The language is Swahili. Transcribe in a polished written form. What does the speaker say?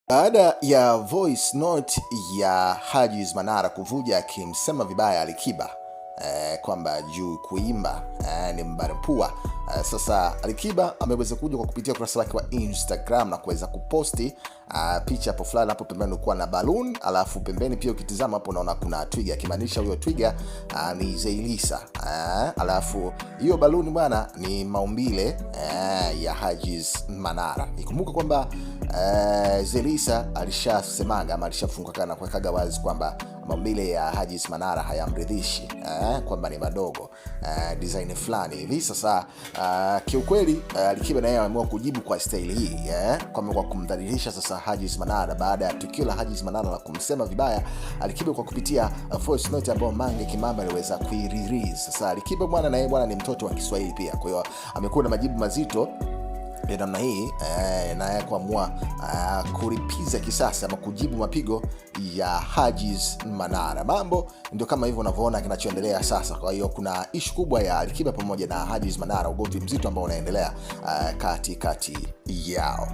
Baada ya voice note ya Hajiz Manara kuvuja akimsema vibaya Alikiba kwamba juu kuimba ni mbarapua. Sasa Alikiba ameweza kuja kwa kupitia ukurasa wake wa Instagram na kuweza kuposti picha hapo fulani. Hapo pembeni kulikuwa na balloon, alafu pembeni pia ukitizama hapo unaona kuna twiga, kimaanisha huyo twiga ni Zaiylissa. Alafu hiyo balloon bwana ni maumbile ya Hajiz Manara. Ikumbuka kwamba Zaiylissa alishasemaga ama alishafunguka na kuwekaga wazi kwamba maumbile ya Hajiz Manara hayamridhishi, kwamba ni madogo, design fulani hivi. Sasa kiukweli Alikiba naye ameamua kujibu kwa style hii, kwa kumdhalilisha sasa Hajiz Manara baada ya tukio la Hajiz Manara la kumsema vibaya Alikiba kwa kupitia voice note ambayo Mange Kimambi aliweza kuirelease. Sasa Alikiba bwana naye bwana ni mtoto wa Kiswahili pia, kwa hiyo amekuwa na majibu mazito ya namna hii, na kuamua kulipiza kisasi ama kujibu mapigo ya Hajiz Manara. Mambo ndio kama hivyo unavyoona kinachoendelea sasa. Kwa hiyo kuna issue kubwa ya Alikiba pamoja na Hajiz Manara, ugomvi mzito ambao unaendelea kati yao.